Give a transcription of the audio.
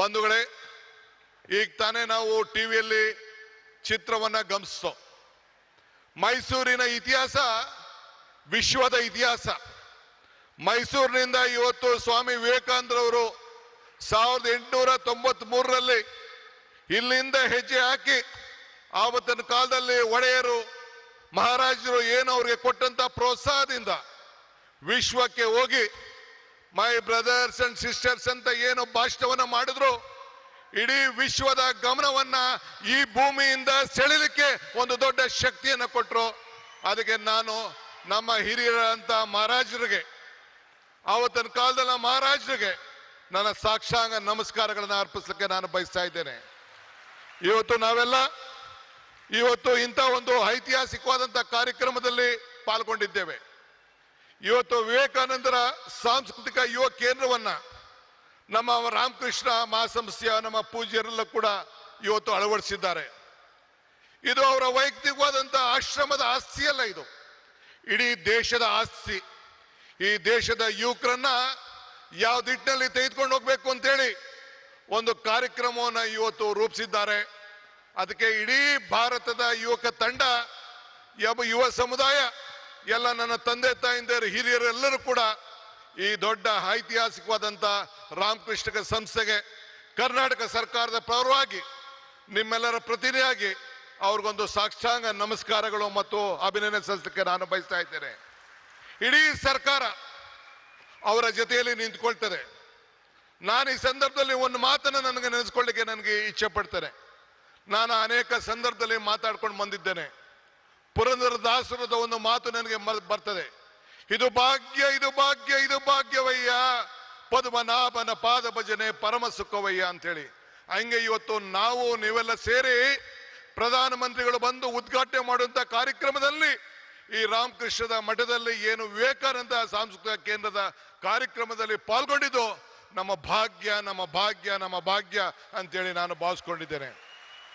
ಬಂಧುಗಳೇ, ಈಗ ತಾನೇ ನಾವು ಟಿವಿಯಲ್ಲಿ ಚಿತ್ರವನ್ನ ಗಮನಿಸೋ. ಮೈಸೂರಿನ ಇತಿಹಾಸ ವಿಶ್ವದ ಇತಿಹಾಸ. ಮೈಸೂರಿನಿಂದ ಇವತ್ತು ಸ್ವಾಮಿ ವಿವೇಕಾನಂದರವರು 1893ರಲ್ಲಿ ಇಲ್ಲಿಂದ ಹೆಜ್ಜೆ ಹಾಕಿ ಆವತ್ತಿನ ಕಾಲದಲ್ಲಿ ಒಡೆಯರು ಮಹಾರಾಜರು ಏನು ಅವ್ರಿಗೆ ಕೊಟ್ಟಂತ ಪ್ರೋತ್ಸಾಹದಿಂದ ವಿಶ್ವಕ್ಕೆ ಹೋಗಿ ಮೈ ಬ್ರದರ್ಸ್ ಅಂಡ್ ಸಿಸ್ಟರ್ಸ್ ಅಂತ ಏನು ಭಾಷಣವನ್ನ ಮಾಡಿದ್ರು, ಇಡೀ ವಿಶ್ವದ ಗಮನವನ್ನ ಈ ಭೂಮಿಯಿಂದ ಸೆಳೆಯಲಿಕ್ಕೆ ಒಂದು ದೊಡ್ಡ ಶಕ್ತಿಯನ್ನು ಕೊಟ್ಟರು. ಅದಕ್ಕೆ ನಾನು ನಮ್ಮ ಹಿರಿಯರಂತ ಮಹಾರಾಜರಿಗೆ, ಆವತ್ತಿನ ಕಾಲದ ಮಹಾರಾಜರಿಗೆ ನನ್ನ ಸಾಕ್ಷಾಂಗ ನಮಸ್ಕಾರಗಳನ್ನು ಅರ್ಪಿಸಲಿಕ್ಕೆ ನಾನು ಬಯಸ್ತಾ ಇದ್ದೇನೆ. ಇವತ್ತು ನಾವೆಲ್ಲ ಇಂಥ ಒಂದು ಐತಿಹಾಸಿಕವಾದಂಥ ಕಾರ್ಯಕ್ರಮದಲ್ಲಿ ಪಾಲ್ಗೊಂಡಿದ್ದೇವೆ. ಇವತ್ತು ವಿವೇಕಾನಂದರ ಸಾಂಸ್ಕೃತಿಕ ಯುವ ಕೇಂದ್ರವನ್ನ ನಮ್ಮ ರಾಮಕೃಷ್ಣ ಮಹಾಸಂಸ್ಥೆಯ ನಮ್ಮ ಪೂಜ್ಯರೆಲ್ಲ ಕೂಡ ಇವತ್ತು ಅಳವಡಿಸಿದ್ದಾರೆ. ಇದು ಅವರ ವೈಯಕ್ತಿಕವಾದಂಥ ಆಶ್ರಮದ ಆಸ್ತಿಯಲ್ಲ, ಇದು ಇಡೀ ದೇಶದ ಆಸ್ತಿ. ಈ ದೇಶದ ಯುವಕರನ್ನ ಯಾವ ದಿಟ್ಟಿನಲ್ಲಿ ತೆಗೆದುಕೊಂಡು ಹೋಗ್ಬೇಕು ಅಂತೇಳಿ ಒಂದು ಕಾರ್ಯಕ್ರಮವನ್ನು ಇವತ್ತು ರೂಪಿಸಿದ್ದಾರೆ. ಅದಕ್ಕೆ ಇಡೀ ಭಾರತದ ಯುವಕ ತಂಡ, ಯುವ ಸಮುದಾಯ, ಎಲ್ಲ ನನ್ನ ತಂದೆ ತಾಯಿಂದಿರು ಹಿರಿಯರೆಲ್ಲರೂ ಕೂಡ ಈ ದೊಡ್ಡ ಐತಿಹಾಸಿಕವಾದಂಥ ರಾಮಕೃಷ್ಣ ಸಂಸ್ಥೆಗೆ ಕರ್ನಾಟಕ ಸರ್ಕಾರದ ಪರವಾಗಿ ನಿಮ್ಮೆಲ್ಲರ ಪ್ರತಿನಿಧಿಯಾಗಿ ಅವ್ರಿಗೊಂದು ಸಾಷ್ಟಾಂಗ ನಮಸ್ಕಾರಗಳು ಮತ್ತು ಅಭಿನಂದನೆ ಸಲ್ಲಿಸಲಿಕ್ಕೆ ನಾನು ಬಯಸ್ತಾ ಇದ್ದೇನೆ. ಇಡೀ ಸರ್ಕಾರ ಅವರ ಜೊತೆಯಲ್ಲಿ ನಿಂತ್ಕೊಳ್ತದೆ. ನಾನು ಈ ಸಂದರ್ಭದಲ್ಲಿ ಒಂದು ಮಾತನ್ನು ನನಗೆ ನೆನೆಸ್ಕೊಳ್ಳಿಕ್ಕೆ ನನಗೆ ಇಚ್ಛೆ ಪಡ್ತೇನೆ. ನಾನು ಅನೇಕ ಸಂದರ್ಭದಲ್ಲಿ ಮಾತಾಡ್ಕೊಂಡು ಬಂದಿದ್ದೇನೆ. ಪುರಂದರದಾಸರದ ಒಂದು ಮಾತು ನನಗೆ ಬರ್ತದೆ, ಇದು ಭಾಗ್ಯ, ಇದು ಭಾಗ್ಯ, ಇದು ಭಾಗ್ಯವಯ್ಯ, ಪದ್ಮನಾಭನ ಪಾದ ಭಜನೆ ಪರಮ ಸುಖವಯ್ಯ ಅಂತೇಳಿ. ಹಂಗೆ ಇವತ್ತು ನಾವು ನೀವೆಲ್ಲ ಸೇರಿ ಪ್ರಧಾನಮಂತ್ರಿಗಳು ಬಂದು ಉದ್ಘಾಟನೆ ಮಾಡುವಂತ ಕಾರ್ಯಕ್ರಮದಲ್ಲಿ ಈ ರಾಮಕೃಷ್ಣದ ಮಠದಲ್ಲಿ ಏನು ವಿವೇಕಾನಂದ ಸಾಂಸ್ಕೃತಿಕ ಕೇಂದ್ರದ ಕಾರ್ಯಕ್ರಮದಲ್ಲಿ ಪಾಲ್ಗೊಂಡಿದ್ದು ನಮ್ಮ ಭಾಗ್ಯ, ನಮ್ಮ ಭಾಗ್ಯ, ನಮ್ಮ ಭಾಗ್ಯ ಅಂತೇಳಿ ನಾನು ಭಾವಿಸ್ಕೊಂಡಿದ್ದೇನೆ.